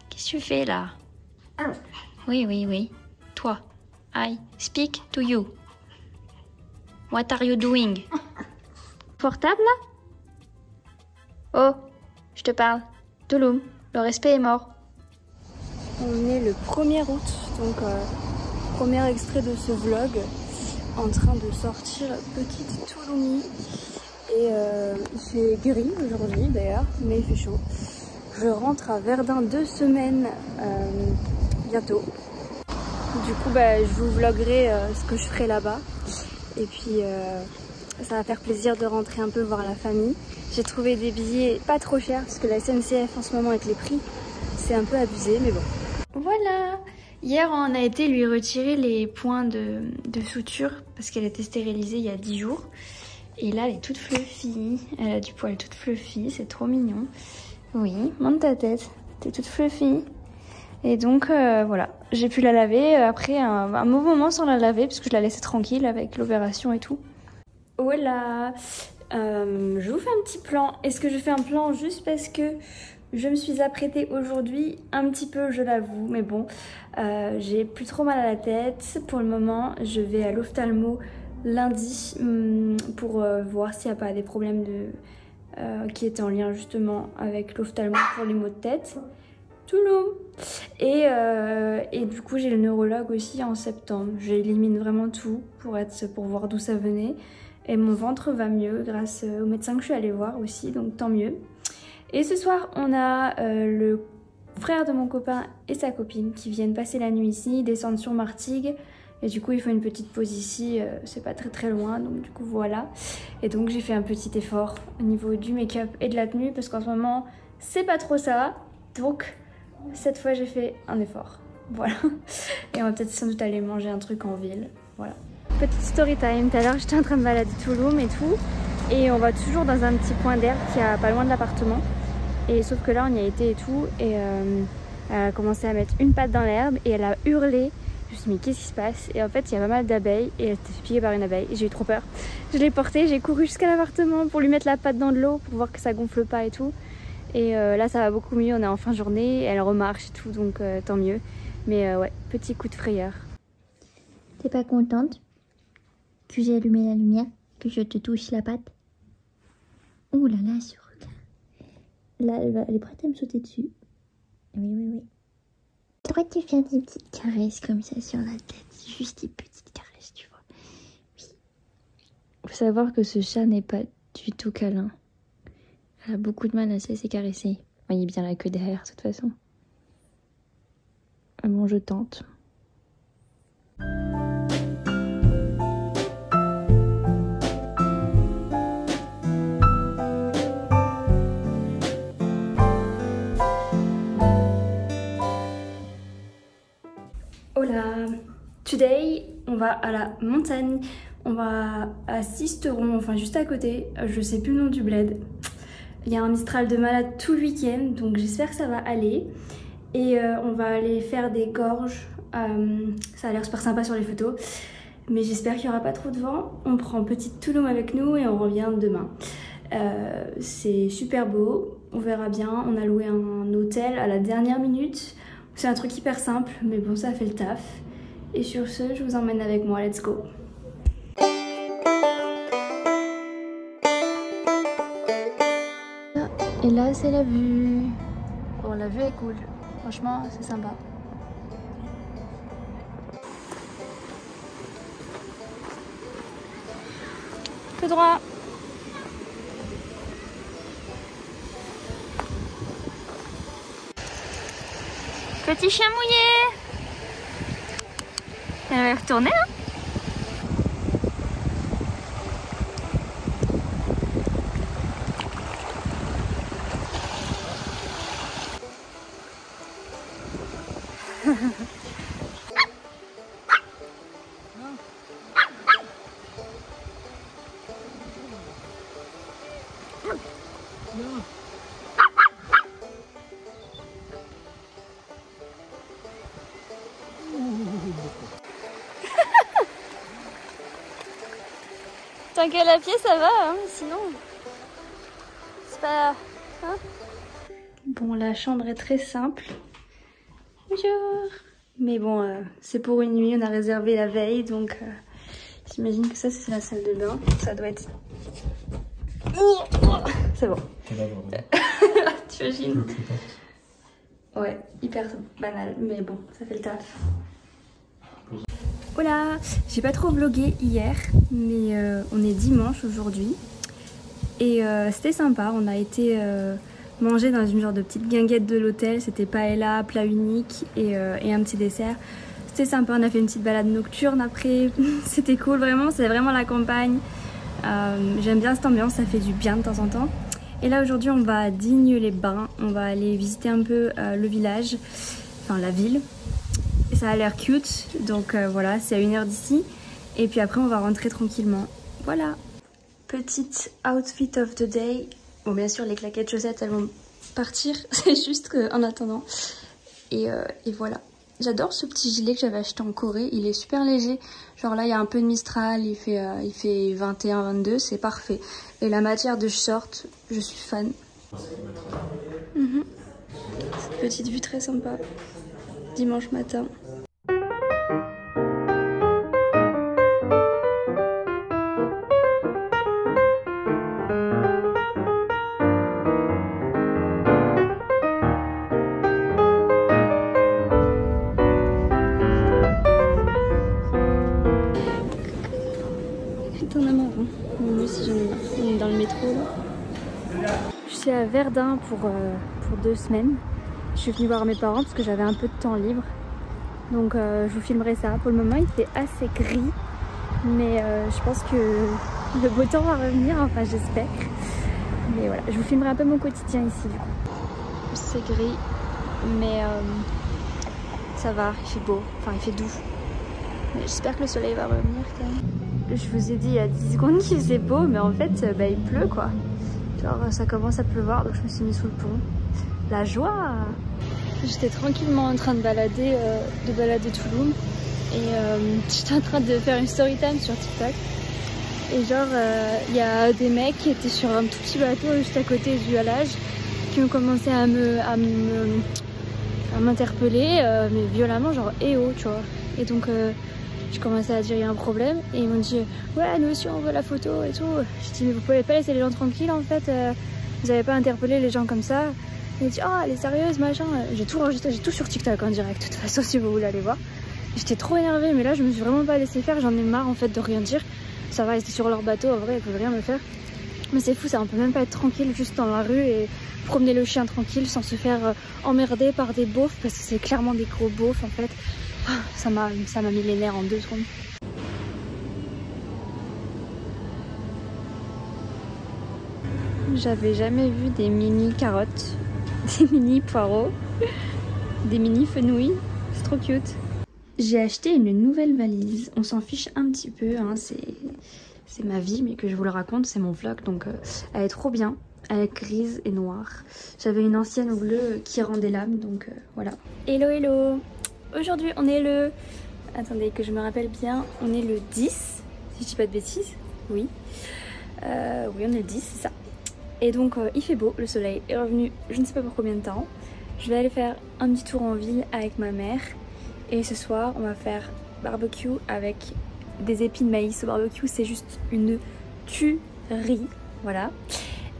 Qu'est-ce que tu fais là? Oui, oui, oui. Toi. I speak to you. What are you doing? Portable là? Oh, je te parle. Touloum, le respect est mort. On est le 1er août, donc premier extrait de ce vlog, en train de sortir petite Touloumi. Et il fait gris aujourd'hui d'ailleurs, mais il fait chaud. Je rentre à Verdun 2 semaines bientôt. Du coup, je vous vloggerai ce que je ferai là-bas. Et puis, ça va faire plaisir de rentrer un peu voir la famille. J'ai trouvé des billets pas trop chers, parce que la SNCF en ce moment avec les prix, c'est un peu abusé, mais bon. Voilà! Hier, on a été lui retirer les points de suture, parce qu'elle était stérilisée il y a 10 jours. Et là, elle est toute fluffy. Elle a du poil toute fluffy, c'est trop mignon. Oui, monte ta tête, t'es toute fluffy. Et donc voilà, j'ai pu la laver après un bon moment sans la laver parce que je la laissais tranquille avec l'opération et tout. Voilà, je vous fais un petit plan. Est-ce que je fais un plan juste parce que je me suis apprêtée aujourd'hui un petit peu, je l'avoue, mais bon, j'ai plus trop mal à la tête. Pour le moment, je vais à l'ophtalmo lundi pour voir s'il n'y a pas des problèmes qui étaient en lien justement avec l'ophtalmo pour les maux de tête. Touloum. Et du coup j'ai le neurologue aussi en septembre. J'élimine vraiment tout pour voir d'où ça venait. Et mon ventre va mieux grâce au médecin que je suis allée voir aussi, donc tant mieux. Et ce soir on a le frère de mon copain et sa copine qui viennent passer la nuit ici, ils descendent sur Martigues. Et du coup il faut une petite pause ici, c'est pas très loin, donc du coup voilà. Et donc j'ai fait un petit effort au niveau du make-up et de la tenue parce qu'en ce moment c'est pas trop ça. Donc cette fois j'ai fait un effort, voilà. Et on va peut-être sans doute aller manger un truc en ville, voilà. Petite story time, tout à l'heure j'étais en train de balader Touloum et tout. Et on va toujours dans un petit point d'herbe qui est pas loin de l'appartement. Et sauf que là on y a été et tout. Et elle a commencé à mettre une patte dans l'herbe et elle a hurlé. Je me suis dit mais qu'est-ce qui se passe? Et en fait il y a pas mal d'abeilles et elle s'est fait piquer par une abeille. J'ai eu trop peur. Je l'ai portée, j'ai couru jusqu'à l'appartement pour lui mettre la patte dans de l'eau pour voir que ça gonfle pas et tout. Et là ça va beaucoup mieux, on est en fin de journée, elle remarche et tout, donc tant mieux. Mais ouais, petit coup de frayeur. T'es pas contente que j'ai allumé la lumière, que je te touche la patte? Ouh là là, ce regard. Là, elle est prête à me sauter dessus. Oui, oui, oui. Tu devrais te faire des petites caresses comme ça sur la tête, juste des petites caresses, tu vois. Oui. Faut savoir que ce chat n'est pas du tout câlin. Elle a beaucoup de mal à se laisser caresser. Vous voyez bien la queue derrière, de toute façon. Bon, je tente. Hola! Today, on va à la montagne. On va à Sisteron, enfin juste à côté. Je sais plus le nom du bled. Il y a un Mistral de malade tout le week-end, donc j'espère que ça va aller. Et on va aller faire des gorges. Ça a l'air super sympa sur les photos. Mais j'espère qu'il n'y aura pas trop de vent. On prend petite Touloum avec nous et on revient demain. C'est super beau, on verra bien. On a loué un hôtel à la dernière minute. C'est un truc hyper simple, mais bon, ça fait le taf. Et sur ce, je vous emmène avec moi, let's go! Et là, c'est la vue. Bon, la vue est cool. Franchement, c'est sympa. Tout droit! Petit chien mouillé! Elle va y retourner, hein? Tant qu'elle a pied, ça va, hein, sinon c'est pas... Hein. Bon, la chambre est très simple. Bonjour. Mais bon, c'est pour une nuit, on a réservé la veille, donc j'imagine que ça c'est la salle de bain. Ça doit être... C'est bon. Tu imagines? Ouais, hyper banal, mais bon, ça fait le taf. Voilà, j'ai pas trop vlogué hier, mais on est dimanche aujourd'hui. Et c'était sympa, on a été manger dans une genre de petite guinguette de l'hôtel. C'était paella, plat unique et un petit dessert. C'était sympa, on a fait une petite balade nocturne après. C'était cool, vraiment, c'est vraiment la campagne. J'aime bien cette ambiance, ça fait du bien de temps en temps. Et là aujourd'hui on va à Digne-les-Bains, on va aller visiter un peu le village, enfin la ville. Et ça a l'air cute, donc voilà, c'est à 1 heure d'ici. Et puis après on va rentrer tranquillement. Voilà. Petite outfit of the day. Bon, bien sûr les claquettes chaussettes elles vont partir, c'est juste qu'en attendant. Et voilà. J'adore ce petit gilet que j'avais acheté en Corée, il est super léger. Genre là il y a un peu de Mistral, il fait 21-22, c'est parfait. Et la matière de short, je suis fan. Cette petite vue très sympa, dimanche matin. T'en as marre, hein? Moi aussi j'en ai marre. On est dans le métro là. Je suis à Verdun pour 2 semaines. Je suis venue voir mes parents parce que j'avais un peu de temps libre. Donc je vous filmerai ça. Pour le moment il fait assez gris. Mais je pense que le beau temps va revenir, enfin j'espère. Mais voilà, je vous filmerai un peu mon quotidien ici du coup. C'est gris, mais ça va, il fait beau, enfin il fait doux. Mais j'espère que le soleil va revenir quand même. Je vous ai dit il y a 10 secondes qu'il faisait beau, mais en fait bah, il pleut quoi. Genre ça commence à pleuvoir, donc je me suis mis sous le pont. La joie! J'étais tranquillement en train de balader Tulum et j'étais en train de faire une story time sur TikTok. Et genre il y a des mecs qui étaient sur un tout petit bateau juste à côté du halage qui ont commencé à m'interpeller mais violemment, genre eh oh, tu vois. Et donc je commençais à dire il y a un problème et ils m'ont dit ouais nous aussi on veut la photo et tout. Je dis mais vous pouvez pas laisser les gens tranquilles en fait, vous avez pas interpellé les gens comme ça. Ils m'ont dit oh elle est sérieuse machin. J'ai tout enregistré, j'ai tout sur TikTok en direct de toute façon si vous voulez aller voir. J'étais trop énervée mais là je me suis vraiment pas laissé faire, j'en ai marre en fait de rien dire. Ça va, rester sur leur bateau en vrai ils peuvent rien me faire. Mais c'est fou ça, on peut même pas être tranquille juste dans la rue et promener le chien tranquille sans se faire emmerder par des beaufs parce que c'est clairement des gros beaufs en fait. Ça m'a mis les nerfs en 2 secondes. J'avais jamais vu des mini carottes, des mini poireaux, des mini fenouils. C'est trop cute. J'ai acheté une nouvelle valise. On s'en fiche un petit peu, hein. C'est ma vie, mais que je vous le raconte, c'est mon vlog. Donc elle est trop bien. Elle est grise et noire. J'avais une ancienne bleue qui rendait l'âme, donc voilà. Hello, hello. Aujourd'hui on est le... Attendez que je me rappelle bien. On est le 10, si je dis pas de bêtises. Oui. Oui, on est le 10, c'est ça. Et donc il fait beau, le soleil est revenu je ne sais pas pour combien de temps. Je vais aller faire un petit tour en ville avec ma mère. Et ce soir on va faire barbecue avec des épis de maïs au barbecue. C'est juste une tuerie. Voilà.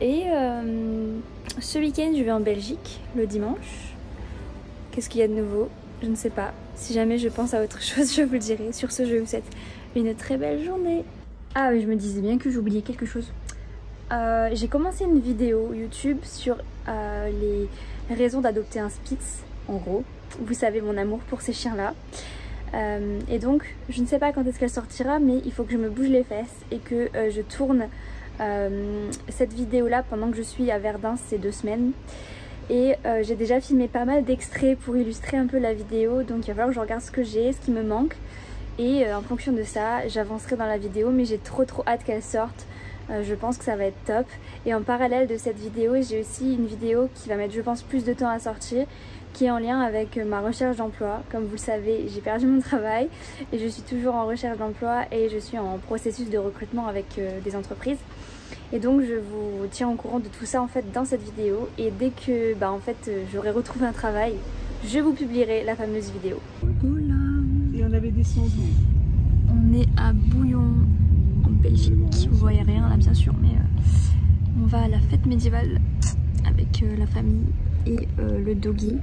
Et ce week-end je vais en Belgique le dimanche. Qu'est-ce qu'il y a de nouveau? Je ne sais pas. Si jamais je pense à autre chose, je vous le dirai. Sur ce, je vous souhaite une très belle journée. Ah oui, je me disais bien que j'oubliais quelque chose. J'ai commencé une vidéo YouTube sur les raisons d'adopter un Spitz, en gros. Vous savez mon amour pour ces chiens-là. Et donc, je ne sais pas quand est-ce qu'elle sortira, mais il faut que je me bouge les fesses et que je tourne cette vidéo-là pendant que je suis à Verdun ces 2 semaines. Et j'ai déjà filmé pas mal d'extraits pour illustrer un peu la vidéo, donc il va falloir que je regarde ce que j'ai, ce qui me manque. Et en fonction de ça, j'avancerai dans la vidéo, mais j'ai trop hâte qu'elle sorte. Je pense que ça va être top. Et en parallèle de cette vidéo, j'ai aussi une vidéo qui va mettre, je pense, plus de temps à sortir, qui est en lien avec ma recherche d'emploi. Comme vous le savez, j'ai perdu mon travail et je suis toujours en recherche d'emploi et je suis en processus de recrutement avec des entreprises. Et donc je vous tiens au courant de tout ça en fait dans cette vidéo. Et dès que j'aurai retrouvé un travail, je vous publierai la fameuse vidéo. Oula. Et on avait descendu. On est à Bouillon en Belgique. Vous voyez rien là bien sûr, mais on va à la fête médiévale avec la famille et le doggy,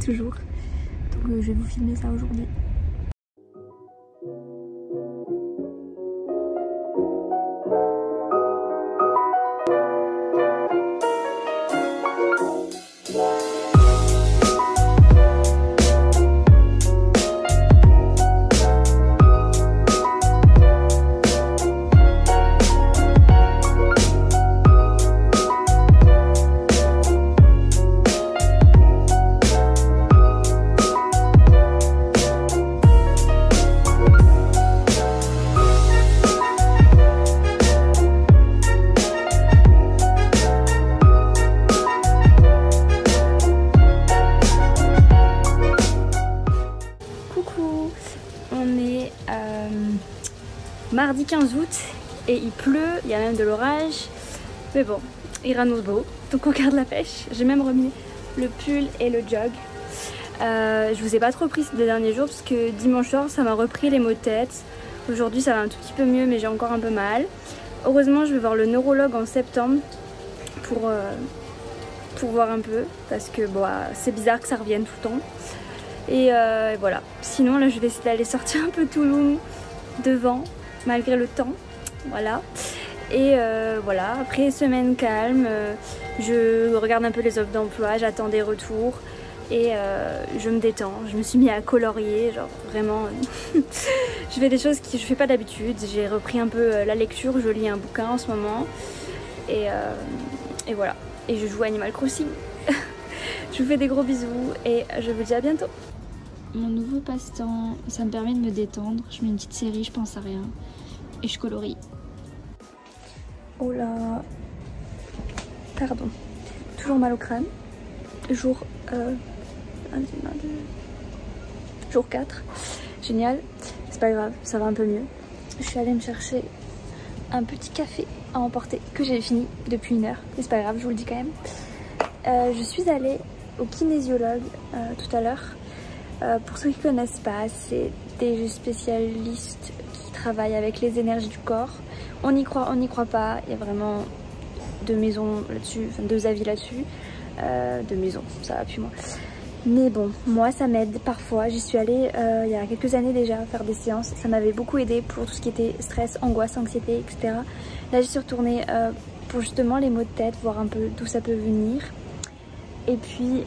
toujours. Donc je vais vous filmer ça aujourd'hui. Mardi 15 août et il pleut, il y a même de l'orage, mais bon, il annonce beau, donc on garde la pêche. J'ai même remis le pull et le jog. Je vous ai pas trop pris ces 2 derniers jours parce que dimanche soir ça m'a repris les maux de tête. Aujourd'hui ça va un tout petit peu mieux mais j'ai encore un peu mal. Heureusement je vais voir le neurologue en septembre pour voir un peu parce que bon, c'est bizarre que ça revienne tout le temps. Et voilà, sinon là je vais essayer d'aller sortir un peu Touloum devant malgré le temps, voilà. Et voilà, après semaine calme, je regarde un peu les offres d'emploi, j'attends des retours et je me détends. Je me suis mis à colorier, genre vraiment je fais des choses que je fais pas d'habitude. J'ai repris un peu la lecture, je lis un bouquin en ce moment et voilà, et je joue à Animal Crossing. Je vous fais des gros bisous et je vous dis à bientôt. Mon nouveau passe-temps, ça me permet de me détendre. Je mets une petite série, je pense à rien. Et je colorie. Oh là. Pardon. Toujours mal au crâne. Jour 4. Génial. C'est pas grave, ça va un peu mieux. Je suis allée me chercher un petit café à emporter que j'ai fini depuis 1 heure. Mais c'est pas grave, je vous le dis quand même. Je suis allée au kinésiologue tout à l'heure. Pour ceux qui ne connaissent pas, c'est des spécialistes qui travaillent avec les énergies du corps. On y croit pas, il y a vraiment 2 maisons là-dessus, enfin 2 avis là-dessus. 2 maisons, ça va plus moi. Mais bon, moi ça m'aide parfois. J'y suis allée il y a quelques années déjà faire des séances. Ça m'avait beaucoup aidé pour tout ce qui était stress, angoisse, anxiété, etc. Là j'y suis retournée pour justement les maux de tête, voir un peu d'où ça peut venir. Et puis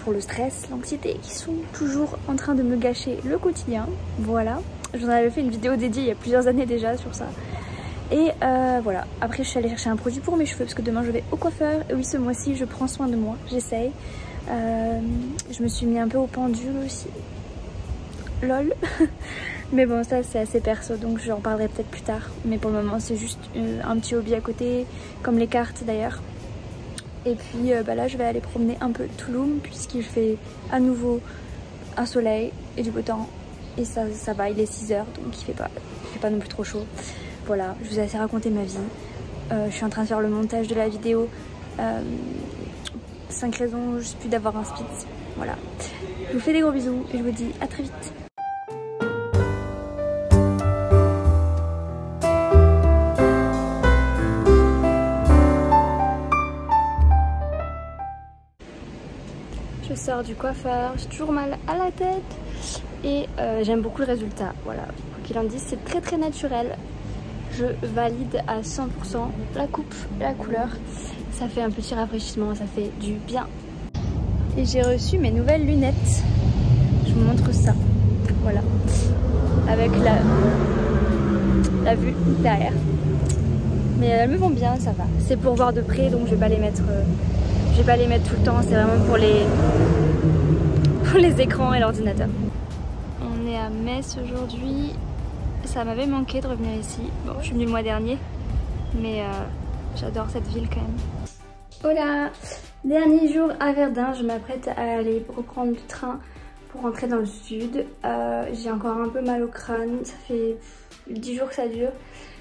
pour le stress, l'anxiété qui sont toujours en train de me gâcher le quotidien. Voilà, j'en avais fait une vidéo dédiée il y a plusieurs années déjà sur ça. Et voilà, après je suis allée chercher un produit pour mes cheveux parce que demain je vais au coiffeur. Et oui, ce mois-ci je prends soin de moi, j'essaye. Je me suis mis un peu au pendule aussi. Lol. Mais bon, ça c'est assez perso donc j'en parlerai peut-être plus tard. Mais pour le moment c'est juste un petit hobby à côté, comme les cartes d'ailleurs. Et puis là je vais aller promener un peu Touloum puisqu'il fait à nouveau un soleil et du beau temps. Et ça va, il est 6 h donc il fait pas non plus trop chaud. Voilà, je vous ai assez raconté ma vie. Je suis en train de faire le montage de la vidéo. 5 raisons, je sais plus, d'avoir un spitz. Voilà. Je vous fais des gros bisous et je vous dis à très vite. Je sors du coiffeur, j'ai toujours mal à la tête et j'aime beaucoup le résultat. Voilà, quoi qu'il en dise, c'est très naturel. Je valide à 100% la coupe et la couleur. Ça fait un petit rafraîchissement, ça fait du bien. Et j'ai reçu mes nouvelles lunettes. Je vous montre ça. Voilà, avec la vue derrière. Mais elles me vont bien, ça va. C'est pour voir de près, donc je vais pas les mettre. Je vais pas les mettre tout le temps, c'est vraiment pour les écrans et l'ordinateur. On est à Metz aujourd'hui. Ça m'avait manqué de revenir ici. Bon, je suis venue le mois dernier. mais j'adore cette ville quand même. Voilà, dernier jour à Verdun, je m'apprête à aller reprendre le train pour rentrer dans le sud. J'ai encore un peu mal au crâne, ça fait 10 jours que ça dure.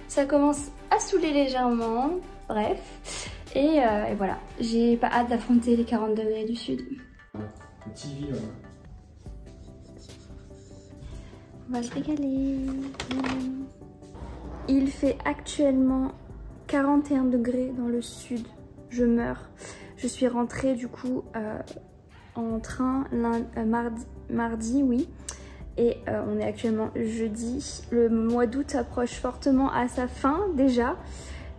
Ça commence à saouler légèrement, bref. Et voilà, j'ai pas hâte d'affronter les 40 degrés du sud. Petite ville. On va se régaler. Il fait actuellement 41 degrés dans le sud. Je meurs. Je suis rentrée du coup en train mardi, oui. Et on est actuellement jeudi. Le mois d'août approche fortement à sa fin déjà.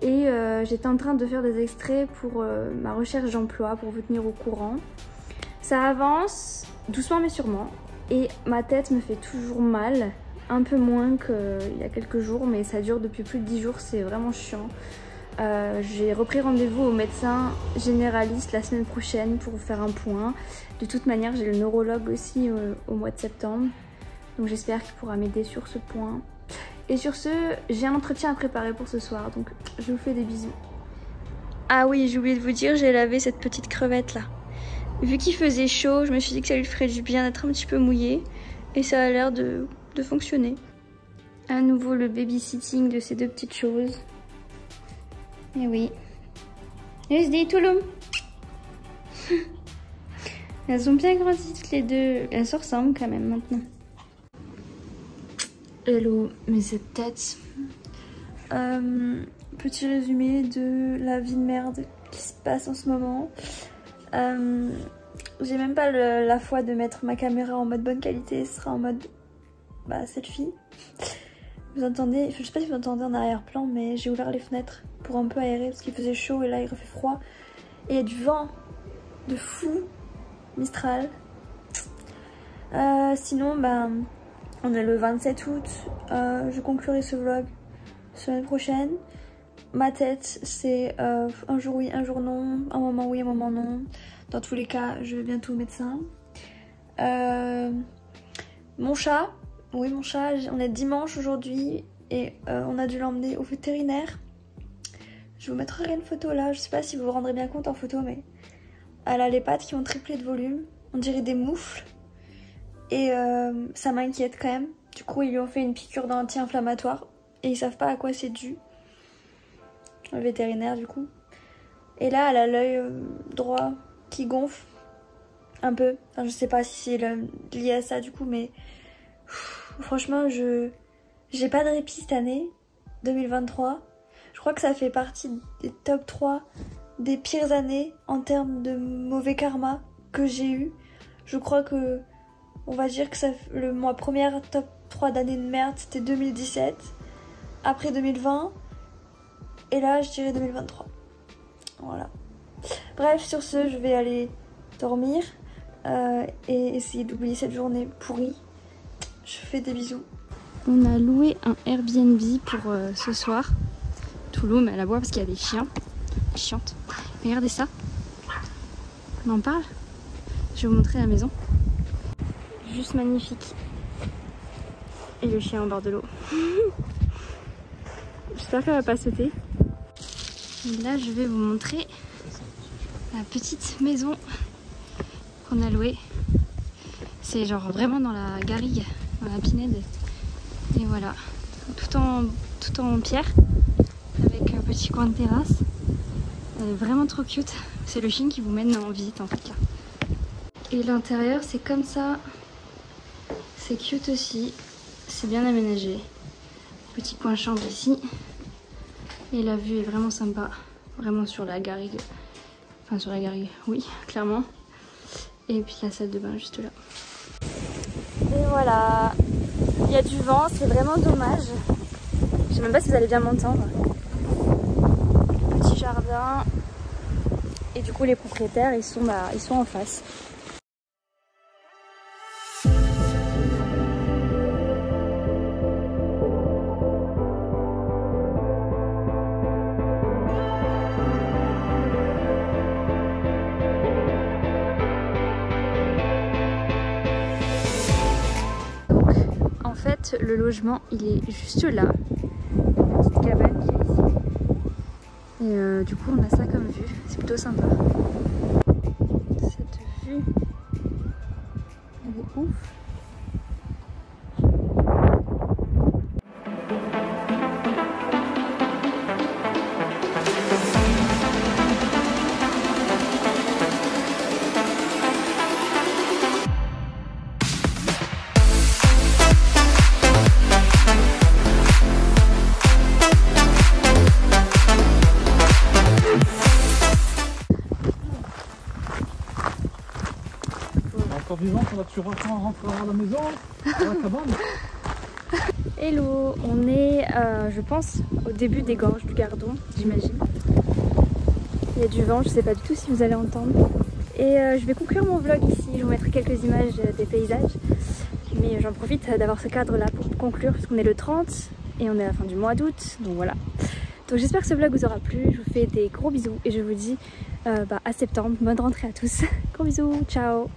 Et j'étais en train de faire des extraits pour ma recherche d'emploi, pour vous tenir au courant. Ça avance doucement mais sûrement. Et ma tête me fait toujours mal. Un peu moins qu'il y a quelques jours, mais ça dure depuis plus de 10 jours, c'est vraiment chiant. J'ai repris rendez-vous au médecin généraliste la semaine prochaine pour faire un point. De toute manière, j'ai le neurologue aussi au mois de septembre. Donc j'espère qu'il pourra m'aider sur ce point. Et sur ce, j'ai un entretien à préparer pour ce soir, donc je vous fais des bisous. Ah oui, j'ai oublié de vous dire, j'ai lavé cette petite crevette là. Vu qu'il faisait chaud, je me suis dit que ça lui ferait du bien d'être un petit peu mouillé. Et ça a l'air de fonctionner. À nouveau le babysitting de ces deux petites choses. Et oui. SD Touloum. Elles ont bien grandi toutes les deux. Elles se ressemblent quand même maintenant. Hello, mais cette tête. Petit résumé de la vie de merde qui se passe en ce moment. J'ai même pas la foi de mettre ma caméra en mode bonne qualité, ce sera en mode selfie. Vous entendez, je sais pas si vous entendez en arrière-plan, mais j'ai ouvert les fenêtres pour un peu aérer parce qu'il faisait chaud et là il refait froid. Et il y a du vent de fou, Mistral. Sinon, on est le 27 août, je conclurai ce vlog semaine prochaine. Ma tête, c'est un jour oui, un jour non, un moment oui, un moment non. Dans tous les cas, je vais bientôt au médecin. Mon chat, oui mon chat, on est dimanche aujourd'hui et on a dû l'emmener au vétérinaire. Je vous mettrai une photo là, je sais pas si vous vous rendrez bien compte en photo, mais elle a les pattes qui ont triplé de volume, on dirait des moufles. Et ça m'inquiète quand même. Du coup, ils lui ont fait une piqûre d'anti-inflammatoire et ils savent pas à quoi c'est dû. Le vétérinaire du coup. Et là, elle a l'œil droit qui gonfle un peu. Enfin, je sais pas si c'est lié à ça du coup, mais franchement, j'ai pas de répit cette année 2023. Je crois que ça fait partie des top 3 des pires années en termes de mauvais karma que j'ai eu. Je crois que on va dire que ma première top 3 d'année de merde c'était 2017, après 2020 et là je dirais 2023. Voilà. Bref, sur ce, je vais aller dormir et essayer d'oublier cette journée pourrie. Je fais des bisous. On a loué un Airbnb pour ce soir. Touloum, elle aboie parce qu'il y a des chiens. Chiantes. Regardez ça. On en parle. Je vais vous montrer la maison. Juste magnifique. Et le chien au bord de l'eau. J'espère qu'elle va pas sauter. Et là, je vais vous montrer la petite maison qu'on a louée. C'est genre vraiment dans la garrigue, dans la pinède. Et voilà, tout en pierre, avec un petit coin de terrasse. Elle est vraiment trop cute. C'est le chien qui vous mène en visite en tout cas. Et l'intérieur, c'est comme ça. C'est cute aussi. C'est bien aménagé. Petit coin chambre ici. Et la vue est vraiment sympa. Vraiment sur la garrigue. Enfin sur la garrigue, oui, clairement. Et puis la salle de bain juste là. Et voilà. Il y a du vent, c'est vraiment dommage. Je sais même pas si vous allez bien m'entendre. Petit jardin. Et du coup les propriétaires ils sont en face. Le logement il est juste là, la petite cabane qui est ici. Et du coup on a ça comme vue, c'est plutôt sympa. Cette vue, elle est ouf. Encore vivant, tu rentreras à la maison, à la cabane. Hello, on est je pense au début des gorges du Gardon, j'imagine. Il y a du vent, je sais pas du tout si vous allez entendre. Et je vais conclure mon vlog ici, je vous mettrai quelques images des paysages. Mais j'en profite d'avoir ce cadre là pour conclure parce qu'on est le 30 et on est à la fin du mois d'août, donc voilà. Donc j'espère que ce vlog vous aura plu, je vous fais des gros bisous et je vous dis à septembre, bonne rentrée à tous. Gros bisous, ciao.